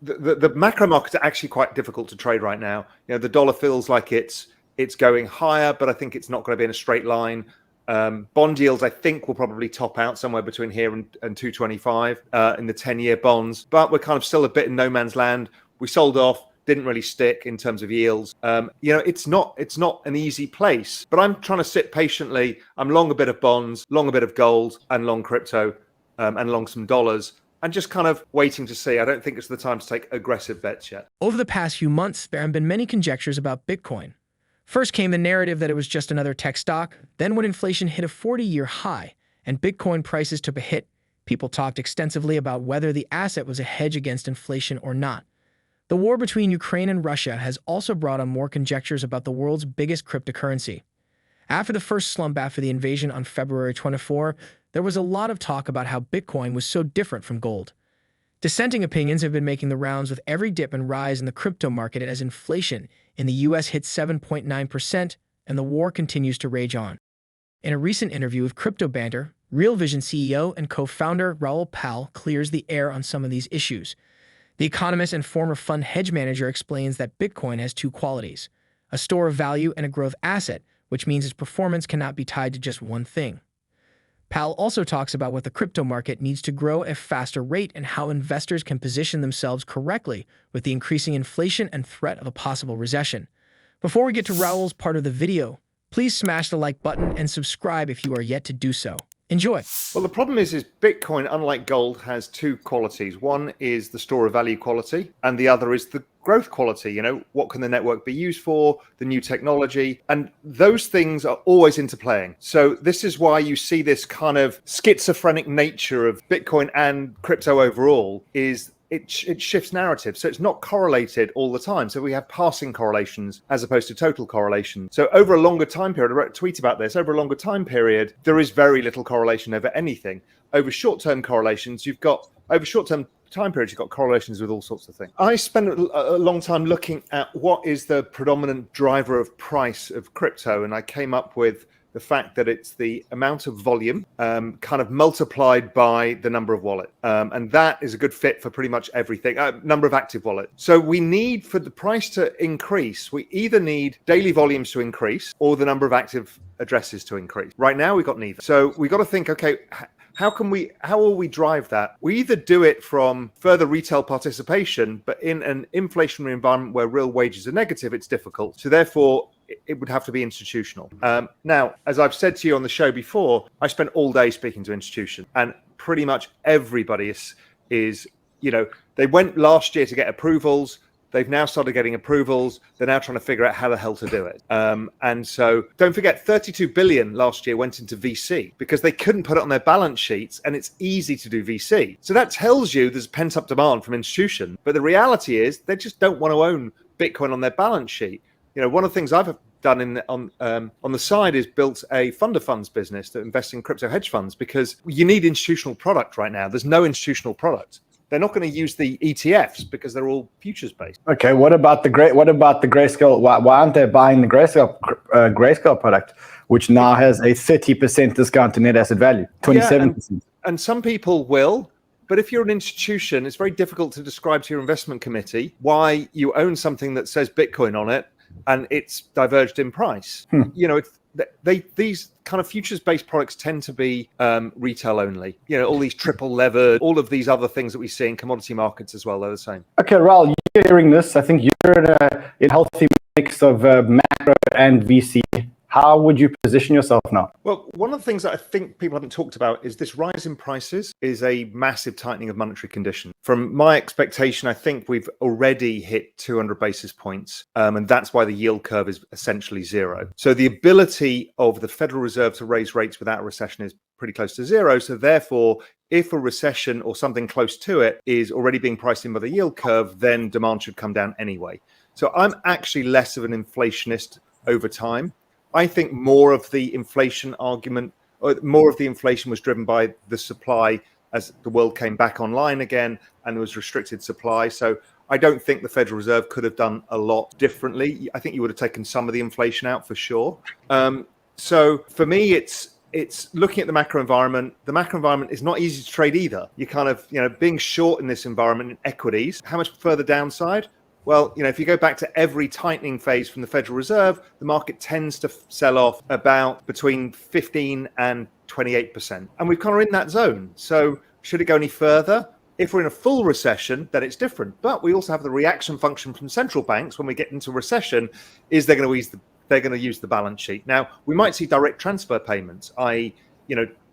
the macro markets are actually quite difficult to trade right now. The dollar feels like it's going higher, but I think it's not going to be in a straight line. Bond yields, I think, will probably top out somewhere between here and 225 in the 10-year bonds. But we're kind of still a bit in no man's land. We sold off, didn't really stick in terms of yields. It's not an easy place. But I'm trying to sit patiently. I'm long a bit of bonds, long a bit of gold, and long crypto, and long some dollars. And just kind of waiting to see. I don't think it's the time to take aggressive bets yet. Over the past few months, there have been many conjectures about Bitcoin. First came the narrative that it was just another tech stock. Then when inflation hit a 40-year high and Bitcoin prices took a hit, people talked extensively about whether the asset was a hedge against inflation or not. The war between Ukraine and Russia has also brought on more conjectures about the world's biggest cryptocurrency. After the first slump after the invasion on February 24, there was a lot of talk about how Bitcoin was so different from gold. Dissenting opinions have been making the rounds with every dip and rise in the crypto market as inflation in the US hit 7.9% and the war continues to rage on. In a recent interview with Crypto Banter, Real Vision CEO and co-founder Raoul Pal clears the air on some of these issues. The economist and former fund hedge manager explains that Bitcoin has two qualities: a store of value and a growth asset, which means its performance cannot be tied to just one thing. Pal also talks about what the crypto market needs to grow at a faster rate and how investors can position themselves correctly with the increasing inflation and threat of a possible recession. Before we get to Raoul's part of the video, please smash the like button and subscribe if you are yet to do so. Enjoy. Well, the problem is Bitcoin, unlike gold, has two qualities. One is the store of value quality, and the other is the growth quality. What can the network be used for, the new technology, and those things are always interplaying. So this is why you see this kind of schizophrenic nature of Bitcoin and crypto overall is it shifts narrative. So it's not correlated all the time. So we have passing correlations as opposed to total correlation. So over a longer time period, I wrote a tweet about this, over a longer time period, there is very little correlation over anything. Over short-term correlations, over short-term time periods, you've got correlations with all sorts of things. I spent a long time looking at what is the predominant driver of price of crypto, and I came up with the fact that it's the amount of volume kind of multiplied by the number of wallet. And that is a good fit for pretty much everything, number of active wallet. So we need, for the price to increase, we either need daily volumes to increase or the number of active addresses to increase. Right now, we've got neither. So we've got to think, okay, how will we drive that? We either do it from further retail participation, but in an inflationary environment where real wages are negative, it's difficult. So therefore, it would have to be institutional. Now, as I've said to you on the show before, I spent all day speaking to institutions, and pretty much everybody is they went last year to get approvals. They've now started getting approvals. They're now trying to figure out how the hell to do it. And so don't forget, 32 billion last year went into VC because they couldn't put it on their balance sheets, and it's easy to do VC. So that tells you there's pent-up demand from institutions. But the reality is they just don't want to own Bitcoin on their balance sheet. One of the things I've done on the side is built a fund of funds business that invests in crypto hedge funds because you need institutional product right now. There's no institutional product. They're not going to use the ETFs because they're all futures based. Okay, what about the Grayscale? Why aren't they buying the Grayscale product, which now has a 30% discount to net asset value, 27%? Yeah, and some people will. But if you're an institution, it's very difficult to describe to your investment committee why you own something that says Bitcoin on it and it's diverged in price. These kind of futures-based products tend to be retail only. All these triple levered, all of these other things that we see in commodity markets as well, they're the same. Okay, Raoul, you're hearing this. I think you're in a healthy mix of macro and VC. How would you position yourself now? Well, one of the things that I think people haven't talked about is this rise in prices is a massive tightening of monetary conditions. From my expectation, I think we've already hit 200 basis points, and that's why the yield curve is essentially zero. So the ability of the Federal Reserve to raise rates without a recession is pretty close to zero. So therefore, if a recession or something close to it is already being priced in by the yield curve, then demand should come down anyway. So I'm actually less of an inflationist over time. I think more of the inflation argument, or more of the inflation was driven by the supply as the world came back online again and there was restricted supply. So I don't think the Federal Reserve could have done a lot differently. I think you would have taken some of the inflation out for sure. So for me, it's it's looking at the macro environment. The macro environment is not easy to trade either. You kind of, being short in this environment in equities, how much further downside? Well, if you go back to every tightening phase from the Federal Reserve, the market tends to sell off about between 15 and 28%. And we're kind of in that zone. So should it go any further? If we're in a full recession, then it's different. But we also have the reaction function from central banks when we get into recession, is they're going to use the balance sheet. Now, we might see direct transfer payments, i.e.,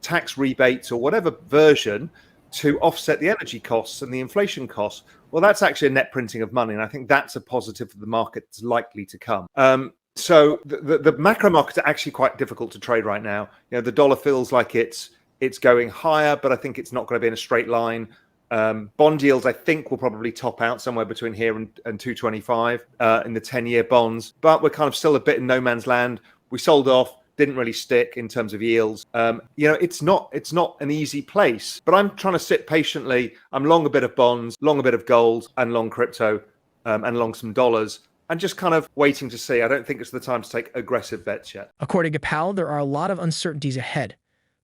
tax rebates or whatever version to offset the energy costs and the inflation costs. Well, that's actually a net printing of money. And I think that's a positive for the market that's likely to come. So the macro markets are actually quite difficult to trade right now. The dollar feels like it's going higher, but I think it's not going to be in a straight line. Bond yields, I think, will probably top out somewhere between here and 225 in the 10-year bonds. But we're kind of still a bit in no man's land. We sold off, didn't really stick in terms of yields. It's not an easy place. But I'm trying to sit patiently. I'm long a bit of bonds, long a bit of gold, and long crypto, and long some dollars. And just kind of waiting to see. I don't think it's the time to take aggressive bets yet. According to Pal, there are a lot of uncertainties ahead.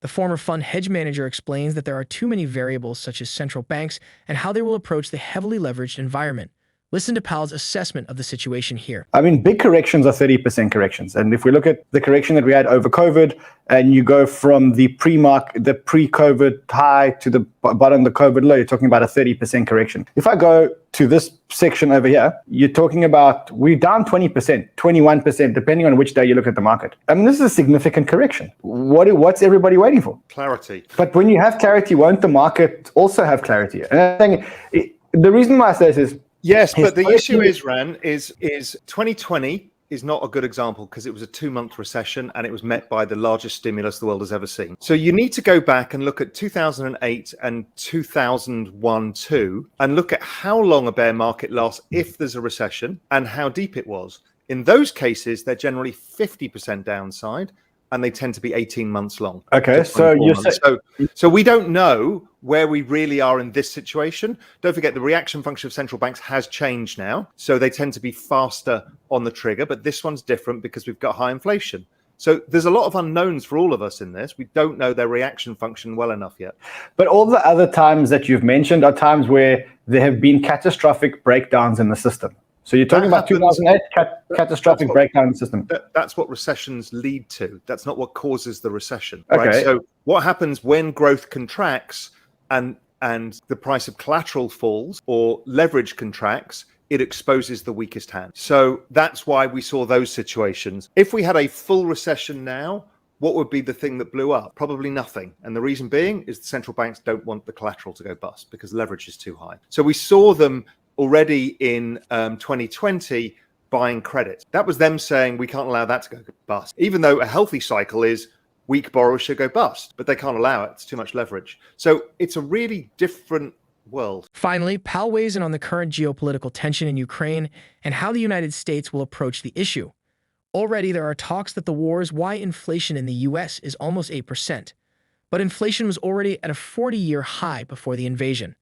The former fund hedge manager explains that there are too many variables such as central banks and how they will approach the heavily leveraged environment. Listen to Pal's assessment of the situation here. I mean, big corrections are 30% corrections. And if we look at the correction that we had over COVID, and you go from the pre-COVID high to the bottom of the COVID low, you're talking about a 30% correction. If I go to this section over here, you're talking about we're down 20%, 21%, depending on which day you look at the market. I mean, this is a significant correction. What's everybody waiting for? Clarity. But when you have clarity, won't the market also have clarity? And I think the reason why I say this is, yes, but the issue is, Ran, is 2020 is not a good example because it was a 2-month recession and it was met by the largest stimulus the world has ever seen. So you need to go back and look at 2008 and 2001-2 and look at how long a bear market lasts if there's a recession and how deep it was. In those cases, they're generally 50% downside and they tend to be 18 months long. Okay, so so we don't know where we really are in this situation. Don't forget the reaction function of central banks has changed now. So they tend to be faster on the trigger, but this one's different because we've got high inflation. So there's a lot of unknowns for all of us in this. We don't know their reaction function well enough yet. But all the other times that you've mentioned are times where there have been catastrophic breakdowns in the system. So you're talking about 2008 catastrophic breakdown in the system. That's what recessions lead to. That's not what causes the recession. Okay. Right? So what happens when growth contracts and the price of collateral falls or leverage contracts, it exposes the weakest hand. So that's why we saw those situations. If we had a full recession now, what would be the thing that blew up? Probably nothing. And the reason being is the central banks don't want the collateral to go bust because leverage is too high. So we saw them already in 2020 buying credit. That was them saying we can't allow that to go bust, even though a healthy cycle is weak borrowers should go bust, but they can't allow it. It's too much leverage. So it's a really different world. Finally, Pal weighs in on the current geopolitical tension in Ukraine and how the United States will approach the issue. Already, there are talks that the war is why inflation in the U.S. is almost 8%. But inflation was already at a 40-year high before the invasion.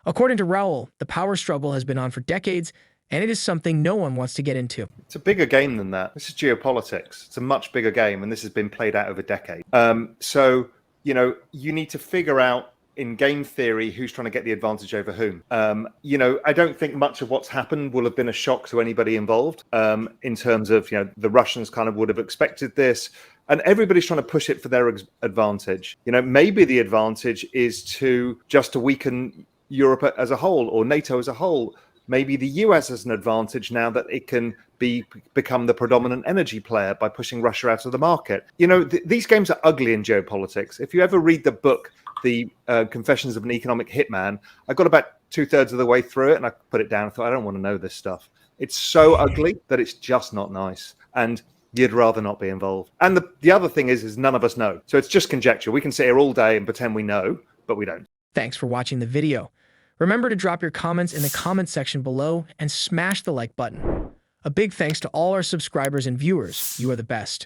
According to Raoul, the power struggle has been on for decades, and it is something no one wants to get into. It's a bigger game than that. This is geopolitics. It's a much bigger game, and this has been played out over decades. So, you need to figure out in game theory who's trying to get the advantage over whom. I don't think much of what's happened will have been a shock to anybody involved in terms of, the Russians kind of would have expected this. And everybody's trying to push it for their advantage. Maybe the advantage is to weaken Europe as a whole or NATO as a whole. Maybe the US has an advantage now that it can become the predominant energy player by pushing Russia out of the market. These games are ugly in geopolitics. If you ever read the book, The Confessions of an Economic Hitman, I got about 2/3 of the way through it and I put it down and thought, I don't want to know this stuff. It's so ugly that it's just not nice. And you'd rather not be involved. And the other thing is none of us know. So it's just conjecture. We can sit here all day and pretend we know, but we don't. Thanks for watching the video. Remember to drop your comments in the comment section below and smash the like button. A big thanks to all our subscribers and viewers. You are the best.